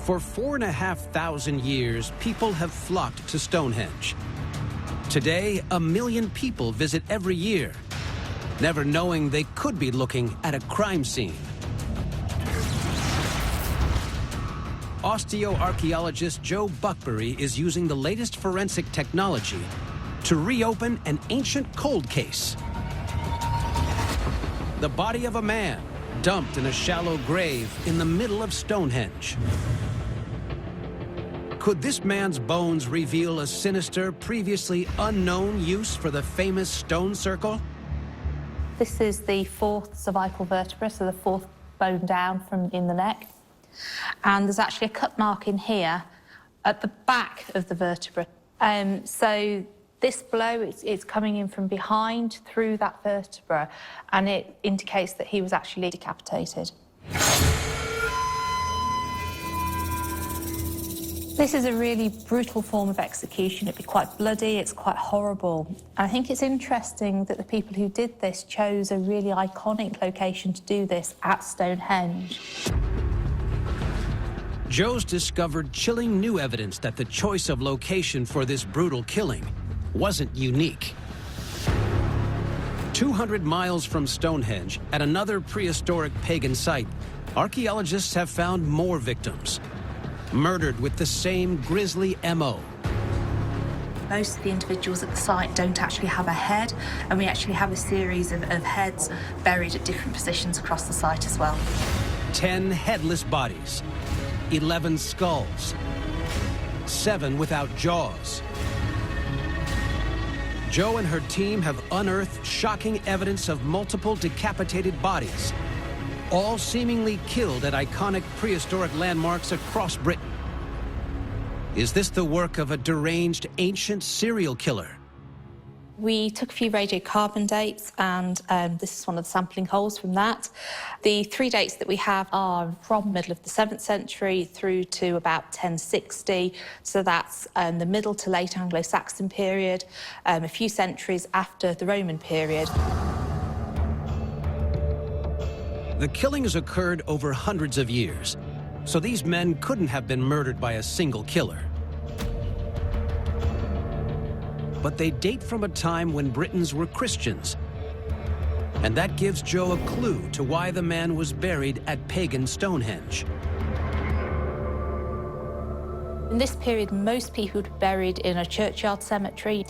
For 4,500 years, people have flocked to Stonehenge. Today, 1 million people visit every year, never knowing they could be looking at a crime scene. Osteoarchaeologist Joe Buckberry is using the latest forensic technology to reopen an ancient cold case. The body of a man dumped in a shallow grave in the middle of Stonehenge. Could this man's bones reveal a sinister, previously unknown use for the famous stone circle? This is the fourth cervical vertebra, so the fourth bone down from in the neck. And there's actually a cut mark in here at the back of the vertebra. So this blow, it's coming in from behind through that vertebra, and it indicates that he was actually decapitated. This is a really brutal form of execution. It'd be quite bloody, it's quite horrible. I think it's interesting that the people who did this chose a really iconic location to do this at Stonehenge. Joe's discovered chilling new evidence that the choice of location for this brutal killing wasn't unique. 200 miles from Stonehenge, at another prehistoric pagan site, archaeologists have found more victims, murdered with the same grisly MO. Most of the individuals at the site don't actually have a head, and we actually have a series of heads buried at different positions across the site as well. 10 headless bodies, 11 skulls, 7 without jaws. Joe and her team have unearthed shocking evidence of multiple decapitated bodies, all seemingly killed at iconic prehistoric landmarks across Britain. Is this the work of a deranged ancient serial killer? We took a few radiocarbon dates, and this is one of the sampling holes from that. The 3 dates that we have are from the middle of the 7th century through to about 1060, so that's the middle to late Anglo-Saxon period, a few centuries after the Roman period. The killings occurred over hundreds of years, so these men couldn't have been murdered by a single killer. But they date from a time when Britons were Christians. And that gives Joe a clue to why the man was buried at pagan Stonehenge. In this period, most people would be buried in a churchyard cemetery.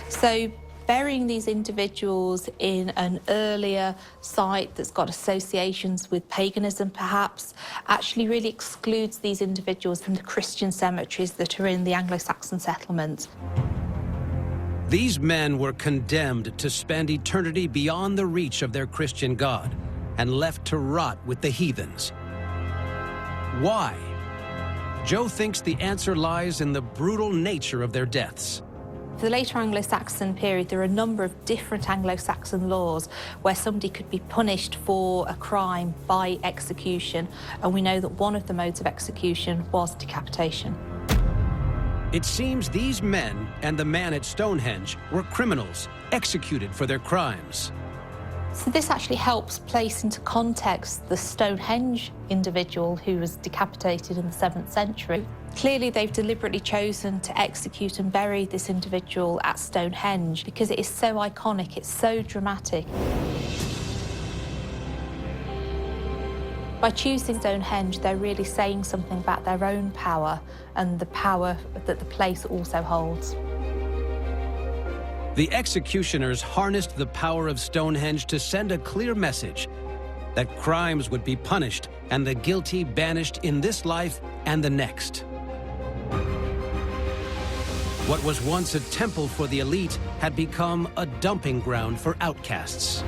So burying these individuals in an earlier site that's got associations with paganism, perhaps, actually really excludes these individuals from the Christian cemeteries that are in the Anglo-Saxon settlements. These men were condemned to spend eternity beyond the reach of their Christian God and left to rot with the heathens. Why? Joe thinks the answer lies in the brutal nature of their deaths. For the later Anglo-Saxon period, there are a number of different Anglo-Saxon laws where somebody could be punished for a crime by execution, and we know that one of the modes of execution was decapitation. It seems these men and the man at Stonehenge were criminals executed for their crimes. So this actually helps place into context the Stonehenge individual who was decapitated in the 7th century. Clearly, they've deliberately chosen to execute and bury this individual at Stonehenge because it is so iconic, it's so dramatic. By choosing Stonehenge, they're really saying something about their own power and the power that the place also holds. The executioners harnessed the power of Stonehenge to send a clear message that crimes would be punished and the guilty banished in this life and the next. What was once a temple for the elite had become a dumping ground for outcasts.